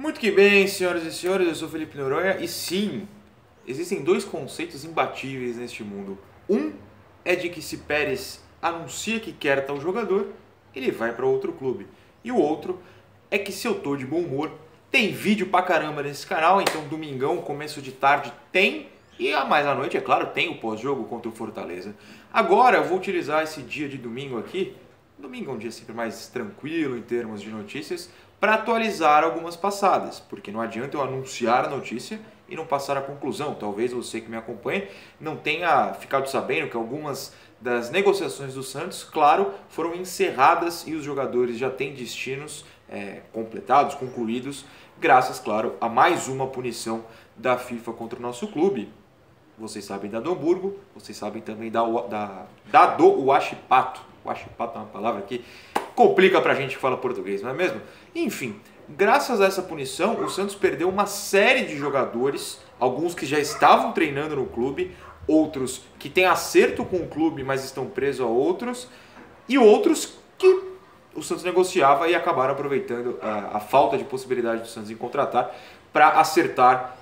Muito que bem, senhoras e senhores, eu sou Felipe Noronha e sim, existem dois conceitos imbatíveis neste mundo. Um é de que se Pérez anuncia que quer tal jogador, ele vai para outro clube. E o outro é que se eu tô de bom humor, tem vídeo pra caramba nesse canal, então domingão, começo de tarde tem, e a mais à noite, é claro, tem o pós-jogo contra o Fortaleza. Agora eu vou utilizar esse dia de domingo aqui, domingo é um dia sempre mais tranquilo em termos de notícias, para atualizar algumas passadas, porque não adianta eu anunciar a notícia e não passar a conclusão. Talvez você que me acompanha não tenha ficado sabendo que algumas das negociações do Santos, claro, foram encerradas e os jogadores já têm destinos completados, concluídos, graças, claro, a mais uma punição da FIFA contra o nosso clube. Vocês sabem da do Hamburgo, vocês sabem também da do Huachipato. Huachipato é uma palavra que complica pra gente que fala português, não é mesmo? Enfim, graças a essa punição, o Santos perdeu uma série de jogadores, alguns que já estavam treinando no clube, outros que têm acerto com o clube, mas estão presos a outros, e outros que o Santos negociava e acabaram aproveitando a falta de possibilidade do Santos em contratar para acertar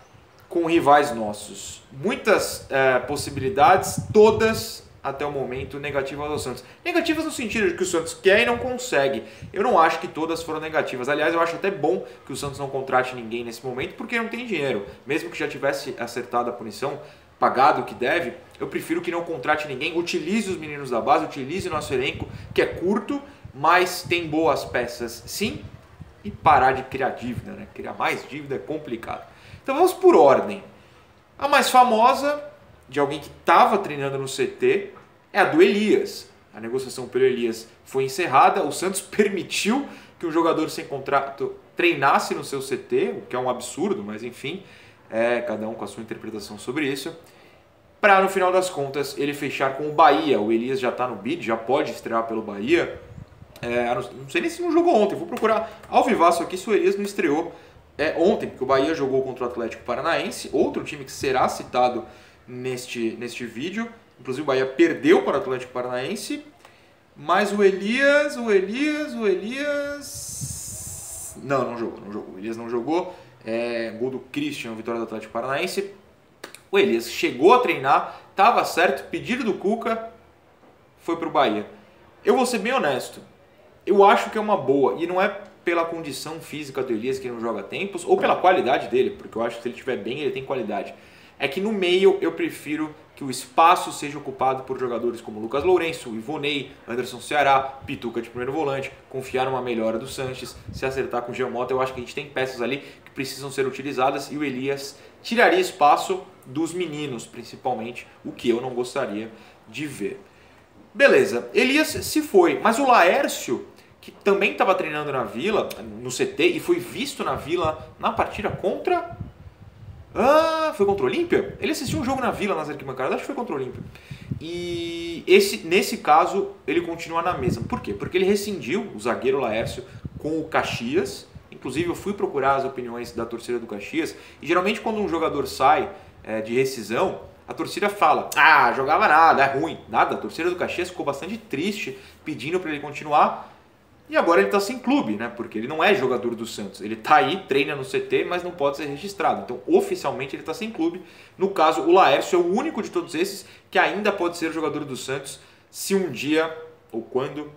com rivais nossos. Muitas possibilidades, todas até o momento negativas ao Santos. Negativas no sentido de que o Santos quer e não consegue. Eu não acho que todas foram negativas. Aliás, eu acho até bom que o Santos não contrate ninguém nesse momento, porque não tem dinheiro. Mesmo que já tivesse acertado a punição, pagado o que deve, eu prefiro que não contrate ninguém. Utilize os meninos da base, utilize o nosso elenco, que é curto, mas tem boas peças sim, e parar de criar dívida, né? Criar mais dívida é complicado. Então vamos por ordem. A mais famosa, de alguém que estava treinando no CT, é a do Elias. A negociação pelo Elias foi encerrada, o Santos permitiu que um jogador sem contrato treinasse no seu CT, o que é um absurdo, mas enfim, cada um com a sua interpretação sobre isso, para no final das contas ele fechar com o Bahia. O Elias já está no bid, já pode estrear pelo Bahia. Não sei nem se não jogou ontem, vou procurar ao vivaço aqui se o Elias não estreou ontem, porque o Bahia jogou contra o Atlético Paranaense, outro time que será citado neste vídeo. Inclusive o Bahia perdeu para o Atlético Paranaense, mas o Elias... Não jogou. O Elias não jogou. Gol do Christian, vitória do Atlético Paranaense. O Elias chegou a treinar, estava certo, pedido do Cuca, foi para o Bahia. Eu vou ser bem honesto, eu acho que é uma boa, e não é pela condição física do Elias, que não joga tempos, ou pela qualidade dele, porque eu acho que se ele estiver bem, ele tem qualidade. É que no meio eu prefiro que o espaço seja ocupado por jogadores como Lucas Lourenço, Ivonei, Anderson Ceará, Pituca de primeiro volante, confiar numa melhora do Sanches, se acertar com o Giamota. Eu acho que a gente tem peças ali que precisam ser utilizadas e o Elias tiraria espaço dos meninos, principalmente, o que eu não gostaria de ver. Beleza, Elias se foi, mas o Laércio, que também estava treinando na Vila, no CT, e foi visto na Vila na partida contra... foi contra o Olímpia? Ele assistiu um jogo na Vila, nas arquibancadas, acho que foi contra o Olímpia. E nesse caso, ele continua na mesma. Por quê? Porque ele rescindiu, o zagueiro Laércio, com o Caxias. Inclusive, eu fui procurar as opiniões da torcida do Caxias, e geralmente quando um jogador sai de rescisão, a torcida fala, jogava nada, é ruim. Nada, a torcida do Caxias ficou bastante triste, pedindo para ele continuar. E agora ele está sem clube, né? Porque ele não é jogador do Santos. Ele está aí, treina no CT, mas não pode ser registrado. Então, oficialmente, ele está sem clube. No caso, o Laércio é o único de todos esses que ainda pode ser jogador do Santos se um dia ou quando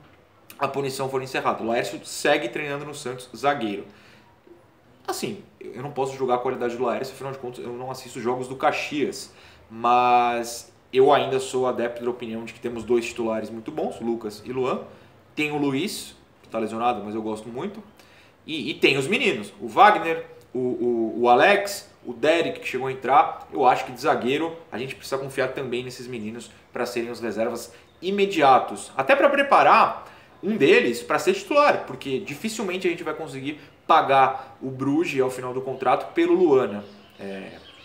a punição for encerrada. O Laércio segue treinando no Santos, zagueiro. Assim, eu não posso julgar a qualidade do Laércio, afinal de contas, eu não assisto jogos do Caxias. Mas eu ainda sou adepto da opinião de que temos dois titulares muito bons, Lucas e Luan. Tem o Luiz, está lesionado, mas eu gosto muito. E tem os meninos, o Wagner, o Alex, o Derek, que chegou a entrar. Eu acho que de zagueiro a gente precisa confiar também nesses meninos para serem os reservas imediatos. Até para preparar um deles para ser titular, porque dificilmente a gente vai conseguir pagar o Bruges ao final do contrato pelo Luana,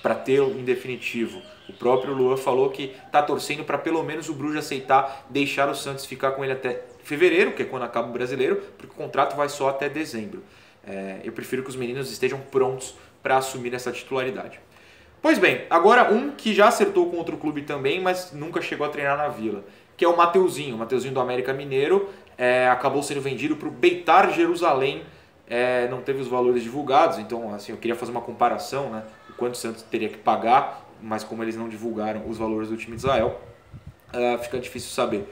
para tê-lo em definitivo. O próprio Luan falou que está torcendo para pelo menos o Bruges aceitar deixar o Santos ficar com ele até fevereiro, que é quando acaba o brasileiro, porque o contrato vai só até dezembro. Eu prefiro que os meninos estejam prontos para assumir essa titularidade. Pois bem, agora um que já acertou com outro clube também, mas nunca chegou a treinar na Vila, que é o Mateuzinho do América Mineiro, acabou sendo vendido para o Beitar Jerusalém não teve os valores divulgados, então assim, eu queria fazer uma comparação, né, o quanto o Santos teria que pagar, mas como eles não divulgaram os valores do time de Israel, fica difícil saber.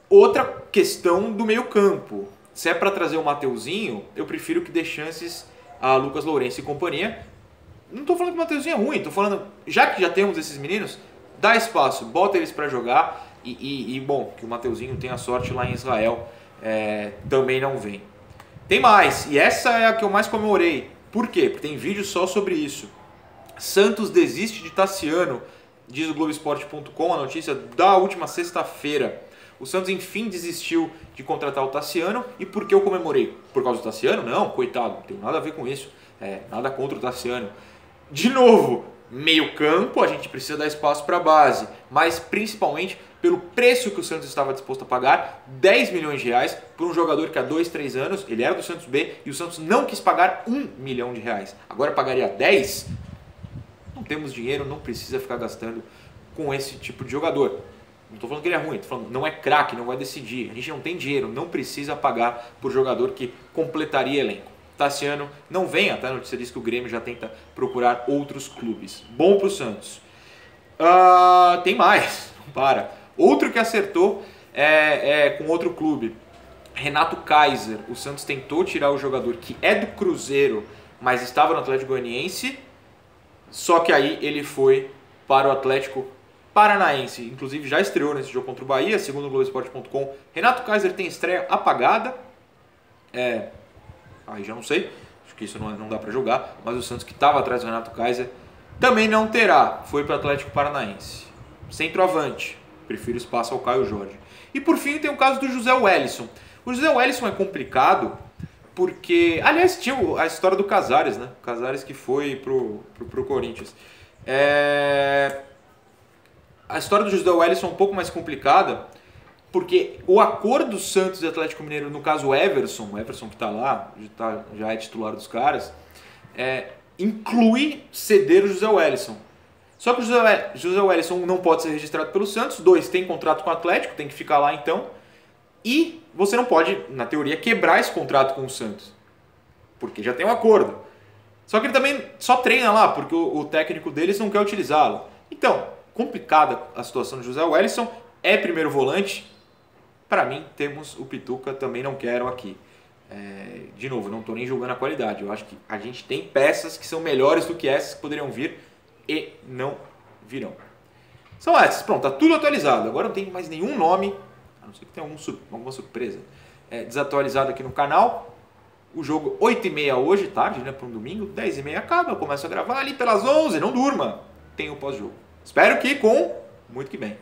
Outra questão do meio campo, se é para trazer o Mateuzinho, eu prefiro que dê chances a Lucas Lourenço e companhia. Não estou falando que o Mateuzinho é ruim, estou falando, já que já temos esses meninos, dá espaço, bota eles para jogar e bom, que o Mateuzinho tenha sorte lá em Israel, também não vem. Tem mais, e essa é a que eu mais comemorei. Por quê? Porque tem vídeo só sobre isso. Santos desiste de Tassiano, diz o Globoesporte.com, a notícia da última sexta-feira. O Santos enfim desistiu de contratar o Tassiano. E por que eu comemorei? Por causa do Tassiano? Não, coitado, não tem nada a ver com isso. Nada contra o Tassiano. De novo, meio campo, a gente precisa dar espaço para a base, mas principalmente pelo preço que o Santos estava disposto a pagar, 10 milhões de reais, por um jogador que há 2, 3 anos, ele era do Santos B, e o Santos não quis pagar 1 milhão de reais. Agora pagaria 10? Não temos dinheiro, não precisa ficar gastando com esse tipo de jogador. Não estou falando que ele é ruim, estou falando não é craque, não vai decidir. A gente não tem dinheiro, não precisa pagar por jogador que completaria elenco. Tassiano não vem, até a notícia diz que o Grêmio já tenta procurar outros clubes. Bom para o Santos. Tem mais, não para. Outro que acertou com outro clube, Renato Kaiser. O Santos tentou tirar o jogador que é do Cruzeiro, mas estava no Atlético Goianiense, só que aí ele foi para o Atlético Paranaense. Inclusive já estreou nesse jogo contra o Bahia, segundo o Globoesporte.com. Renato Kaiser tem estreia apagada. Aí já não sei, acho que isso não dá para jogar, mas o Santos que estava atrás do Renato Kaiser também não terá, foi para o Atlético Paranaense. Centroavante, prefiro espaço ao Caio Jorge. E por fim tem o caso do José Wellison. O José Wellison é complicado porque, aliás, tinha a história do Casares, né? O Casares que foi pro Corinthians. A história do José Wellison é um pouco mais complicada, porque o acordo do Santos e Atlético Mineiro, no caso o Everson que está lá, já é titular dos caras, inclui ceder o José Wellison. Só que o José Wellison não pode ser registrado pelo Santos, 2, tem contrato com o Atlético, tem que ficar lá então, e você não pode, na teoria, quebrar esse contrato com o Santos, porque já tem um acordo. Só que ele também só treina lá, porque o técnico deles não quer utilizá-lo. Então, complicada a situação do José Wellison, é primeiro volante. Para mim, temos o Pituca, também não quero aqui. De novo, não estou nem julgando a qualidade. Eu acho que a gente tem peças que são melhores do que essas que poderiam vir e não virão. São essas, pronto, tá tudo atualizado. Agora não tem mais nenhum nome, a não ser que tenha alguma surpresa, desatualizado aqui no canal. O jogo 8h30 hoje, tarde, né, para um domingo, 10h30 acaba, eu começo a gravar ali pelas 11h, não durma, tem o pós-jogo. Espero que com muito que bem.